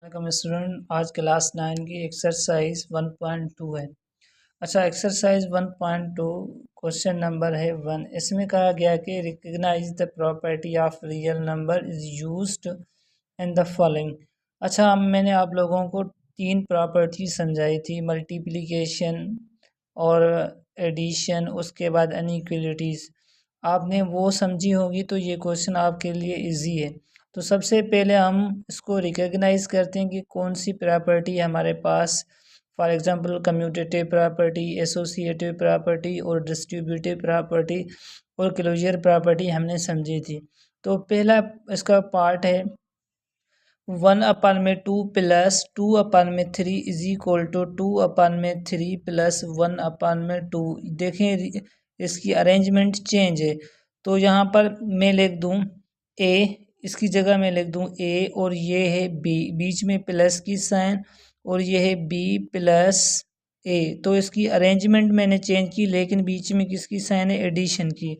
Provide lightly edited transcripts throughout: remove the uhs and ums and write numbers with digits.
Welcome student. आज class 9 की exercise 1.2 है। अच्छा, एक्सरसाइज 1.2 क्वेश्चन नंबर है 1। इसमें कहा गया कि recognise the property of real number is used in the following. अच्छा, मैंने आप लोगों को 3 प्रॉपर्टी समझाई थी, मल्टीप्लिकेशन और एडिशन, उसके बाद अनइक्वलिटीज़। आपने वो समझी होगी तो ये क्वेश्चन आपके लिए इजी है। तो सबसे पहले हम इसको रिकग्नाइज करते हैं कि कौन सी प्रॉपर्टी हमारे पास। For example commutative property, associative property और डिस्ट्रीब्यूटिव प्रॉपर्टी और क्लोजर प्रॉपर्टी हमने समझी थी। तो पहला इसका पार्ट है 1/2 plus 2/3 is equal to 2/3 plus 1/2। देखें इसकी अरेंजमेंट चेंज है। तो यहाँ पर मैं लिख दूँ ए, इसकी जगह मैं लिख दूँ ए, और ये है बी, बीच में प्लस की साइन, और ये है बी प्लस ए। तो इसकी अरेंजमेंट मैंने चेंज की, लेकिन बीच में किसकी साइन है? एडिशन की।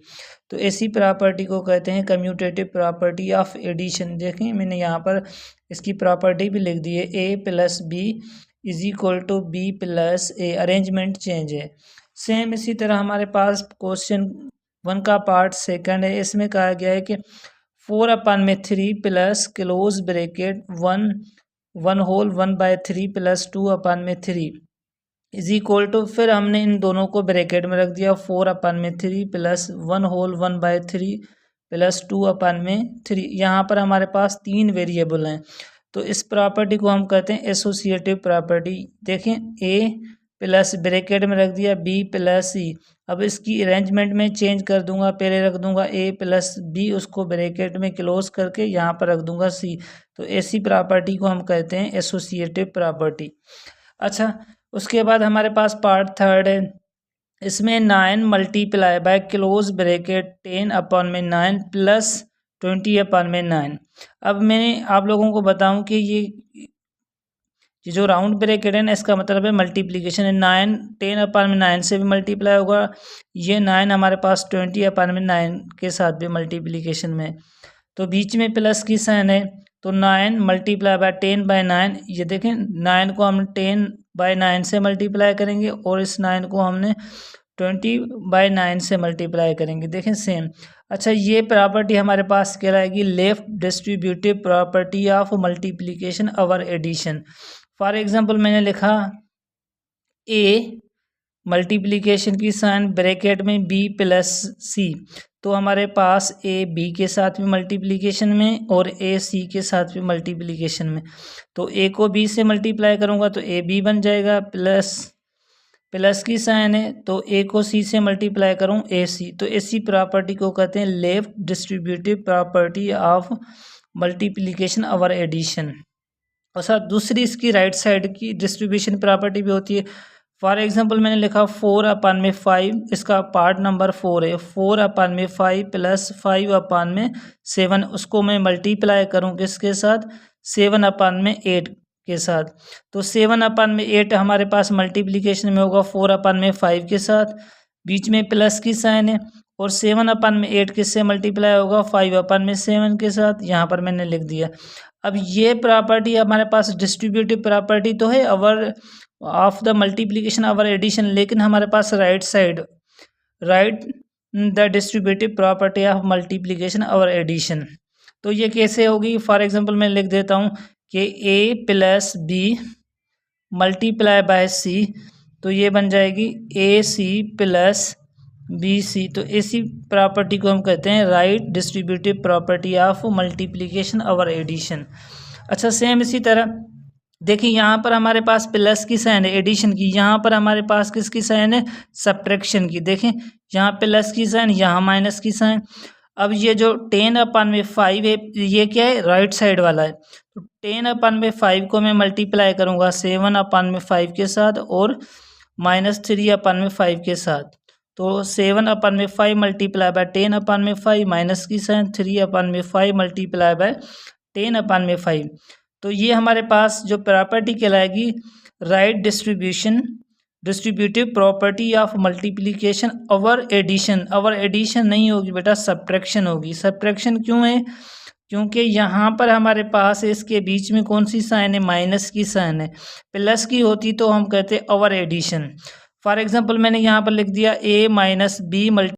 तो ऐसी प्रॉपर्टी को कहते हैं कम्यूटेटिव प्रॉपर्टी ऑफ एडिशन। देखें मैंने यहाँ पर इसकी प्रॉपर्टी भी लिख दी है, a plus b is equal to b plus a. Arrangement change है। सेम इसी तरह हमारे पास क्वेश्चन 1 का पार्ट सेकंड है। इसमें कहा गया है कि 4/3 plus close bracket 1/3 plus 2/3 is equal to, फिर हमने इन दोनों को ब्रैकेट में रख दिया, 4/3 प्लस 1/3 प्लस 2/3। यहाँ पर हमारे पास 3 वेरिएबल हैं। तो इस प्रॉपर्टी को हम कहते हैं एसोसिएटिव प्रॉपर्टी। देखें ए प्लस ब्रैकेट में रख दिया बी प्लस सी। अब इसकी अरेंजमेंट में चेंज कर दूंगा, पहले रख दूंगा ए प्लस बी, उसको ब्रैकेट में क्लोज करके यहाँ पर रख दूंगा सी। तो ऐसी प्रॉपर्टी को हम कहते हैं एसोसिएटिव प्रॉपर्टी। अच्छा, उसके बाद हमारे पास पार्ट थर्ड है। इसमें 9 multiply by close bracket 10/9 plus 20/9। अब मैंने आप लोगों को बताऊं कि ये जो राउंड ब्रैकेट है ना, इसका मतलब है मल्टीप्लिकेशन है। 9 10/9 से भी मल्टीप्लाई होगा, ये 9 हमारे पास 20/9 के साथ भी मल्टीप्लिकेशन में। तो बीच में प्लस की साइन है, तो 9 मल्टीप्लाई बाय 10/9। ये देखें 9 को हम 10/9 से मल्टीप्लाई करेंगे और इस 9 को हमने 20/9 से मल्टीप्लाई करेंगे। देखें सेम। अच्छा, ये प्रॉपर्टी हमारे पास कहलाएगी left distributive property of multiplication over addition. For example मैंने लिखा ए मल्टीप्लिकेशन की साइन ब्रैकेट में बी प्लस सी। तो हमारे पास ए बी के साथ भी मल्टीप्लिकेशन में और ए सी के साथ भी मल्टीप्लिकेशन में। तो ए को बी से मल्टीप्लाई करूँगा तो ए बी बन जाएगा, प्लस की साइन है, तो ए को सी से मल्टीप्लाई करूँ ए सी। तो इसी प्रॉपर्टी को कहते हैं left distributive property of multiplication over addition. और साथ दूसरी इसकी राइट साइड की डिस्ट्रीब्यूशन प्रॉपर्टी भी होती है। फॉर एग्जांपल मैंने लिखा 4/5, इसका पार्ट नंबर 4 है। 4/5 प्लस 5/7, उसको मैं मल्टीप्लाई करूँ किसके साथ? 7/8 के साथ। तो 7/8 हमारे पास मल्टीप्लिकेशन में होगा 4/5 के साथ, बीच में प्लस की साइन है, और 7/8 किससे मल्टीप्लाई होगा? 5/7 के साथ। यहाँ पर मैंने लिख दिया। अब ये प्रॉपर्टी हमारे पास डिस्ट्रीब्यूटिव प्रॉपर्टी तो है over of the multiplication over addition, लेकिन हमारे पास right the distributive property of multiplication over addition. तो ये कैसे होगी? फॉर एग्जांपल मैं लिख देता हूँ कि ए प्लस बी मल्टीप्लाई बाय सी, तो ये बन जाएगी ए सी प्लस बी सी। तो इसी प्रॉपर्टी को हम कहते हैं right distributive property of multiplication over addition. अच्छा, सेम इसी तरह देखिए यहाँ पर हमारे पास प्लस की साइन है एडिशन की, यहाँ पर हमारे पास किसकी साइन है? सब्ट्रैक्शन की। देखें यहाँ प्लस की साइन, यहाँ माइनस की साइन। अब ये जो 10/5 है, ये क्या है? राइट साइड वाला है। तो 10/5 को मैं मल्टीप्लाई करूँगा 7/5 के साथ और -3/5 के साथ। तो 7/5 मल्टीप्लाई बाय 10/5 माइनस की साइन 3/5 मल्टीप्लाई बाय 10/5। तो ये हमारे पास जो प्रॉपर्टी कहलाएगी right distributive property of multiplication over addition. Over addition नहीं होगी बेटा, सब्ट्रैक्शन होगी। सब्ट्रैक्शन क्यों है? क्योंकि यहाँ पर हमारे पास इसके बीच में कौन सी साइन है, माइनस की साइन है। प्लस की होती तो हम कहते और एडिशन। फॉर एग्जांपल मैंने यहाँ पर लिख दिया a माइनस बी